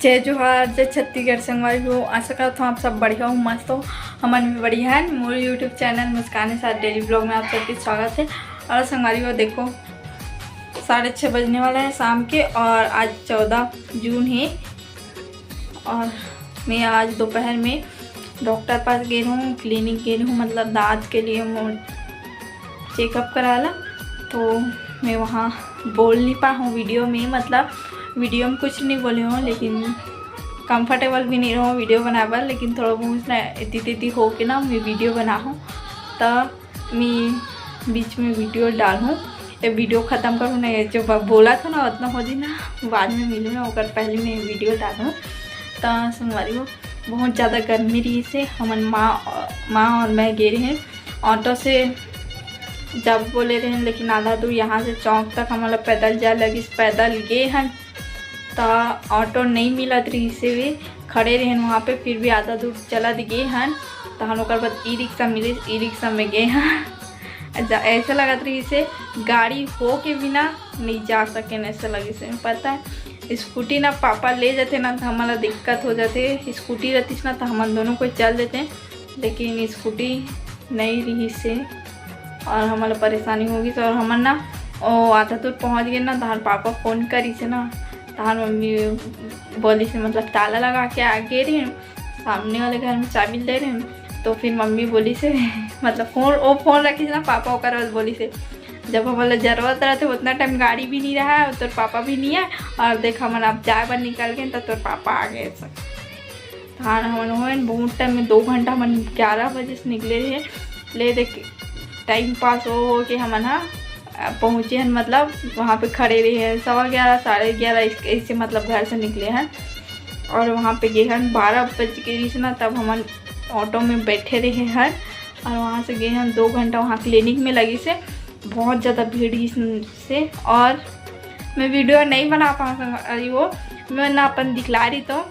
जय जोहार, जय छत्तीसगढ़ संगवारी हो। आशा करता हूँ आप सब बढ़िया हो, मस्त हो। हमन भी बढ़िया है। मोर यूट्यूब चैनल मुस्कान के साथ डेली ब्लॉग में आप सबके स्वागत है। और संगवारी हो, देखो 6:30 बजने वाला है शाम के और आज 14 जून है। और मैं आज दोपहर में डॉक्टर पास गई हूँ, क्लिनिक गई हूँ, मतलब दांत के लिए चेकअप कराला। तो मैं वहाँ बोल नहीं पा हूँ वीडियो में, मतलब वीडियो में कुछ नहीं बोले हूँ, लेकिन कंफर्टेबल भी नहीं रहूँ वीडियो बनावर। लेकिन थोड़ा बहुत ना इतनी हो के ना मैं वीडियो बनाऊँ, तो मैं बीच में वीडियो डालूँ। ये वीडियो ख़त्म करूँ ना, जो बोला था ना उतना हो जी ना, बाद में मिलूँ ना, और पहले मैं वीडियो डालूँ। तो संगवारी हो, बहुत ज़्यादा गर्मी रही से हमन माँ और मैं गए हैं ऑटो से जब बोले रहे, लेकिन आधा दूर यहाँ से चौक तक हमारा पैदल जा लगी। पैदल गए हैं तो ऑटो नहीं मिला रही से भी खड़े रहे वहाँ पे, फिर भी आधा दूर चला गए हैं। तो हम लोग बाद ई रिक्शा मिले, ई रिक्शा में गए हैं। ऐसा लगा रही से गाड़ी हो के बिना नहीं जा सके, ऐसा लगे से। पता है स्कूटी ना पापा ले जाते ना तो हमारा दिक्कत हो जाते। स्कूटी रहती ना तो हम दोनों को चल देते, लेकिन स्कूटी नहीं रही से और हमारा परेशानी होगी। तो और हम ना आधा दूर पहुँच गए ना, तो पापा फ़ोन करी से ना, तो मम्मी बोली से मतलब ताला लगा के आगे रहे, सामने वाले घर में चाबी दे रहे हैं। तो फिर मम्मी बोली से मतलब फ़ोन रखी से ना पापा होकर बस बोली से, जब हमारा ज़रूरत रहते उतना टाइम गाड़ी भी नहीं रहा है, तो पापा भी नहीं है, और देख हम अब जाए बार निकल गए तो पापा आ गए सब। हाँ हम बहुत टाइम में 2 घंटा हम 11 बजे से निकले रहे, ले देख टाइम पास हो के हम ना पहुँचे हैं, मतलब वहाँ पे खड़े रहे हैं 11:15 11:30 ऐसे, मतलब घर से निकले हैं और वहाँ पे गए हैं 12 बज के ना, तब हम ऑटो में बैठे रहे हैं और वहाँ से गए हैं 2 घंटा वहाँ क्लिनिक में लगी से। बहुत ज़्यादा भीड़ से और मैं वीडियो नहीं बना पा रही, वो मैं ना अपन दिखला रही। तो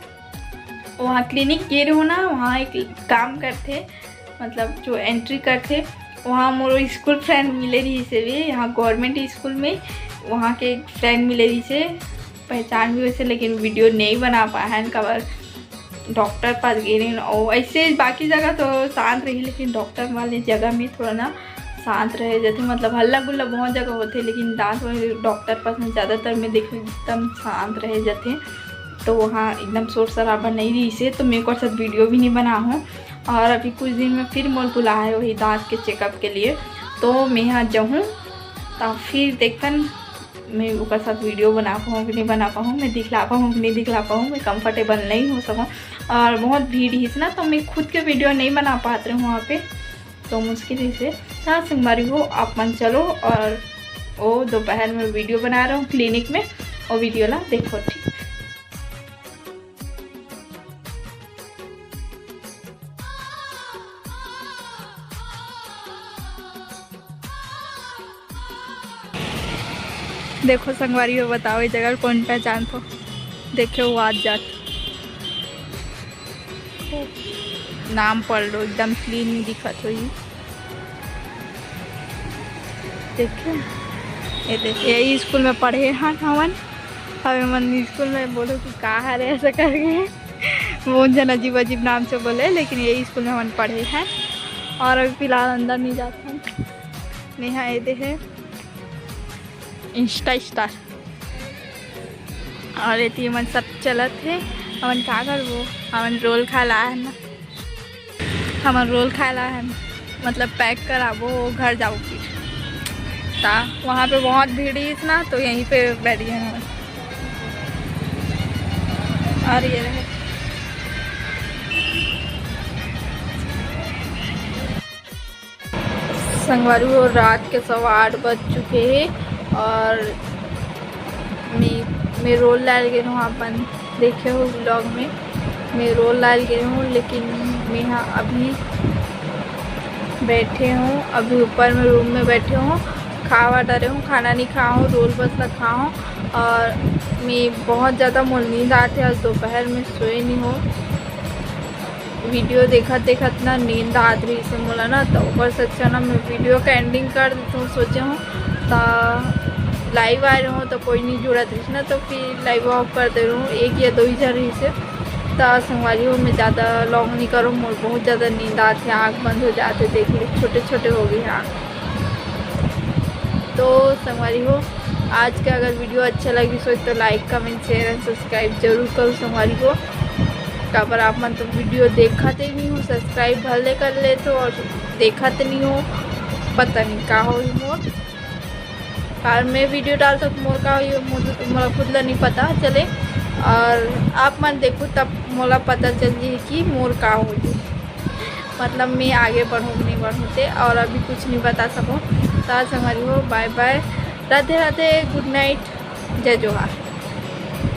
वहाँ क्लिनिक गए रहो ना, वहाँ एक काम करते, मतलब जो एंट्री करते, वहाँ मोर स्कूल फ्रेंड मिले रही से भी, यहाँ गवर्नमेंट स्कूल में वहाँ के एक फ्रेंड मिले रही से, पहचान भी वैसे, लेकिन वीडियो नहीं बना पाया है। कबर डॉक्टर पास गए रही और ऐसे बाकी जगह तो शांत रही, लेकिन डॉक्टर वाले जगह में थोड़ा ना शांत रहे जाते, मतलब हल्ला गुल्ला बहुत जगह होते, लेकिन दांत वाले डॉक्टर पास में ज़्यादातर में देखे एकदम शांत रहे जाते। तो वहाँ एकदम शोर शराबा नहीं रही से, तो मेरे को साथ वीडियो भी नहीं बना हूँ। और अभी कुछ दिन में फिर मोल बुला है वही दांत के चेकअप के लिए, तो मैं यहाँ जाऊँ तो फिर देखकर मैं उसके साथ वीडियो बना पाऊँ कि नहीं बना पाऊँ, मैं दिखला पाऊँ कि नहीं दिखला पाऊँ, मैं कंफर्टेबल नहीं हो सकूँ। और बहुत भीड़ ही ना, तो मैं खुद के वीडियो नहीं बना पाते हूँ वहाँ पे, तो मुश्किल से। हाँ संगवारी हो, आप मन चलो और वो दोपहर में वीडियो बना रहा हूँ क्लिनिक में, और वीडियो ला देखो, ठीक। देखो संगवारी हो, बताओ ये जगह कौन पहचान तो देखो, वो आज जात नाम पढ़ लो, एकदम क्लीन नहीं दिखत हो। देखो ये देखिए, यही स्कूल में पढ़े हैं हमन। हमें मन स्कूल में बोलो कि कहाँ है ऐसा करके, बहुत जन अजीब अजीब नाम से बोले, लेकिन यही स्कूल में हमन पढ़े हैं। और अभी फिलहाल अंदर नहीं जाते हैं। नेहा ये दे है इंस्टा स्टार, और ये मन सब चलत है। हमन का कर वो हमन रोल खा ला है ना, हमन रोल खा ला है, मतलब पैक कराबो घर जाओ फिर। ता वहाँ पे बहुत भीड़ है ना, तो यहीं पे बैठ गए हम। और ये रहे संगवारी हो, रात के 8:15 बज चुके हैं और मैं रोल लाल गई हूँ। अपन देखे हो ब्लॉग में मैं रोल लाल गई हूँ, लेकिन मैं यहाँ अभी बैठे हूँ, अभी ऊपर में रूम में बैठे हूँ, खावा डरे हूँ, खाना नहीं खाया हूँ, रोल बस ना खा हूँ। और मैं बहुत ज़्यादा मोल नींद आते, आज दोपहर में सोए नहीं हो, वीडियो देखा देखत ना नींद आ रही से मोला ना, तो ऊपर से अच्छा ना मैं वीडियो का एंडिंग कर देती हूँ सोचे हूँ। तो लाइव आ रहे हो तो कोई नहीं जुड़ा थी ना, तो फिर लाइव ऑफ कर दे रहा हूँ 1 या 2 ही जन रही से। तो संगवारी हो मैं ज़्यादा लॉन्ग नहीं करूँ, मोर बहुत ज़्यादा नींद आती, आँख बंद हो जाते, देख ली छोटे छोटे हो गई आँख। तो संगवारी हो आज का अगर वीडियो अच्छा लगी सो तो like comment share and subscribe जरूर करो संगवारी हो। काबर आप मन तो वीडियो देखते नहीं हो, सब्सक्राइब भले कर ले तो और देखते नहीं हो, पता नहीं का हो मोर। और मैं वीडियो डाल तक मोर का हो मोला खुद ला नहीं पता चले, और आप मन देखो तब मोला पता चल जाए कि मोर का हो, मतलब मैं आगे बढ़ूँ नहीं बढ़ूँते और अभी कुछ नहीं बता सकूँ। तो संगवारी हो bye bye, Radhe Radhe, good night, जय जोहार।